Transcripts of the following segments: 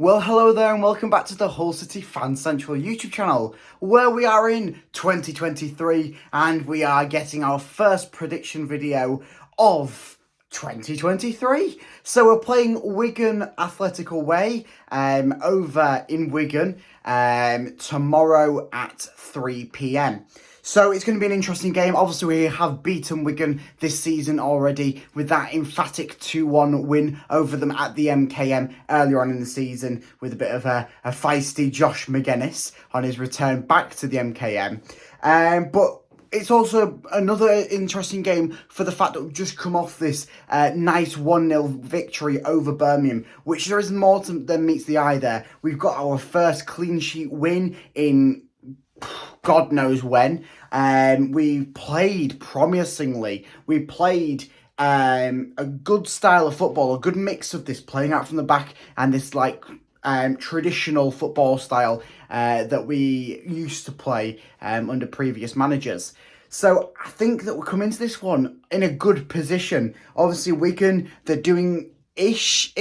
Well, hello there and welcome back to the Hull City Fan Central YouTube channel, where we are in 2023 and we are getting our first prediction video of 2023. So we're playing Wigan Athletic away over in Wigan tomorrow at 3 p.m. So it's going to be an interesting game. Obviously, we have beaten Wigan this season already with that emphatic 2-1 win over them at the MKM earlier on in the season with a bit of a feisty Josh McGuinness on his return back to the MKM. But it's also another interesting game for the fact that we've just come off this nice 1-0 victory over Birmingham, which there is more than meets the eye there. We've got our first clean sheet win in God knows when. We played promisingly. We played a good style of football, a good mix of this playing out from the back and this traditional football style that we used to play under previous managers. So I think that we'll come into this one in a good position. Obviously, Wigan, they're doing ish.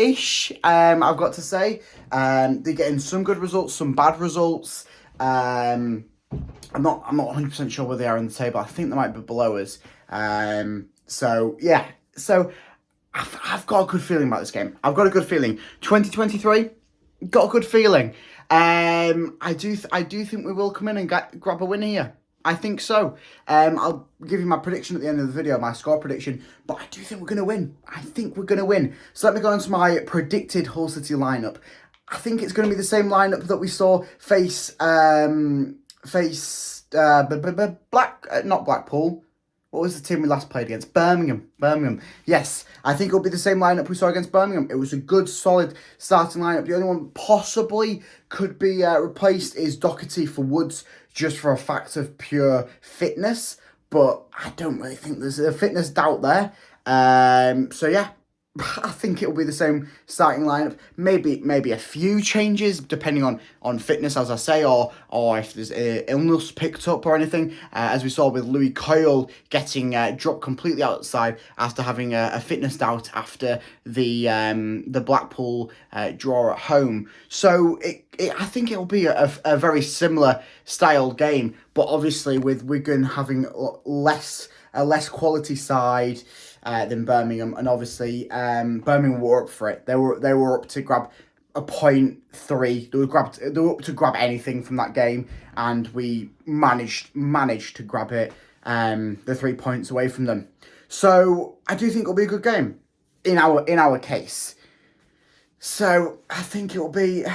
I've got to say, they're getting some good results, some bad results. I'm not 100% sure where they are in the table. I think they might be below us. So I've got a good feeling about this game. I've got a good feeling. 2023, got a good feeling. I do think we will come in and grab a win here. I think so. I'll give you my prediction at the end of the video, my score prediction, but I do think we're going to win. I think we're going to win. So let me go into my predicted Hull City lineup. I think it's going to be the same lineup that we saw face not Blackpool. What was the team we last played against? Birmingham. Yes, I think it'll be the same lineup we saw against Birmingham. It was a good, solid starting lineup. The only one possibly could be replaced is Doherty for Woods, just for a fact of pure fitness. But I don't really think there's a fitness doubt there. So yeah, I think it'll be the same starting lineup. Maybe a few changes depending on fitness, as I say, or if there's illness picked up or anything. As we saw with Louis Coyle getting dropped completely outside after having a fitness doubt after the Blackpool draw at home. So I think it'll be a very similar style game, but obviously with Wigan having a less quality side than Birmingham, and obviously Birmingham were up for it. They were up to grab a 0.3. They were up to grab anything from that game, and we managed to grab it, the 3 points away from them. So I do think it'll be a good game in our case. So I think it'll be a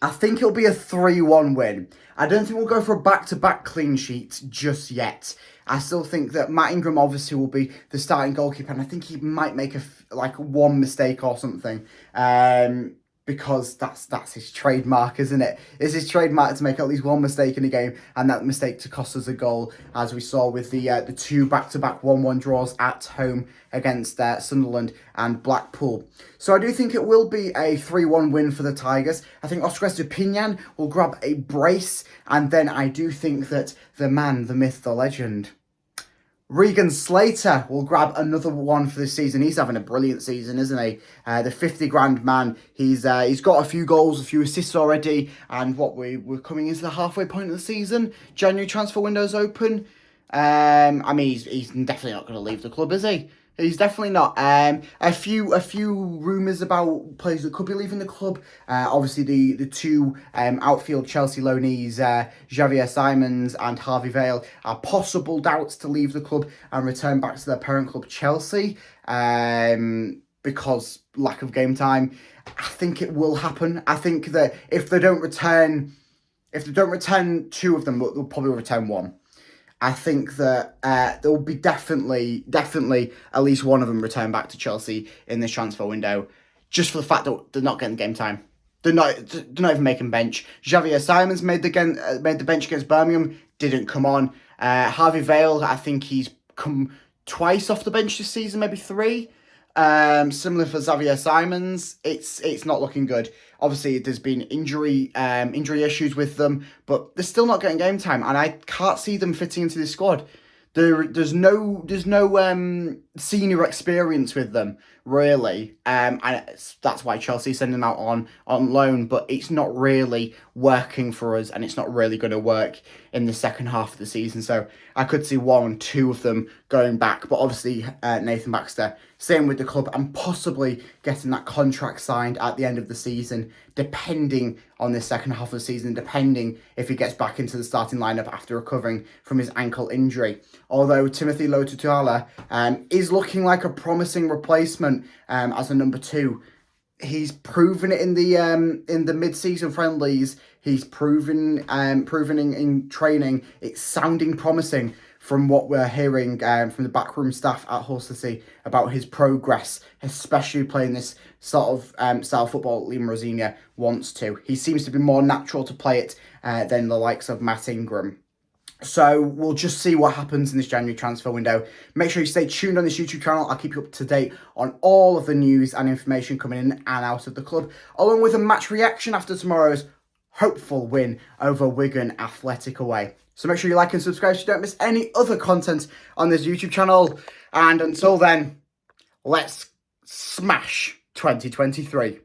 3-1 win. I don't think we'll go for a back-to-back clean sheet just yet. I still think that Matt Ingram obviously will be the starting goalkeeper, and I think he might make one mistake or something, because that's his trademark, isn't it? It's his trademark to make at least one mistake in a game, and that mistake to cost us a goal, as we saw with the two back-to-back 1-1 draws at home against Sunderland and Blackpool. So I do think it will be a 3-1 win for the Tigers. I think Oscar Estupiñán will grab a brace, and then I do think that the man, the myth, the legend, Regan Slater will grab another one for this season. He's having a brilliant season, isn't he? The 50 grand man. He's got a few goals, a few assists already, and we're coming into the halfway point of the season. January transfer window's open. I mean, he's definitely not going to leave the club, is he? He's definitely not. A few rumours about players that could be leaving the club. Obviously, the two outfield Chelsea loanees, Javier Simons and Harvey Vale, are possible doubts to leave the club and return back to their parent club, Chelsea, because lack of game time. I think it will happen. I think that if they don't return two of them, they'll probably return one. I think that there will be definitely at least one of them return back to Chelsea in this transfer window, just for the fact that they're not getting game time. They're not even making bench. Javier Simons made the bench against Birmingham, didn't come on. Harvey Vale, I think he's come twice off the bench this season, maybe 3. Similar for Xavier Simons, it's not looking good. Obviously, there's been injury issues with them, but they're still not getting game time, and I can't see them fitting into this squad. There's no senior experience with them, really, and that's why Chelsea send him out on loan. But it's not really working for us, and it's not really going to work in the second half of the season. So I could see 1-2 of them going back, but obviously Nathan Baxter staying with the club and possibly getting that contract signed at the end of the season, depending on the second half of the season, depending if he gets back into the starting lineup after recovering from his ankle injury. Although Timothy Lotutala is looking like a promising replacement as a number 2. He's proven it in the mid-season friendlies. He's proven in training. It's sounding promising from what we're hearing from the backroom staff at Hull City about his progress, especially playing this sort of style of football Liam Rosenior wants to. He seems to be more natural to play it than the likes of Matt Ingram. So we'll just see what happens in this January transfer window. Make sure you stay tuned on this YouTube channel. I'll keep you up to date on all of the news and information coming in and out of the club, along with a match reaction after tomorrow's hopeful win over Wigan Athletic away. So make sure you like and subscribe so you don't miss any other content on this YouTube channel. And until then, let's smash 2023.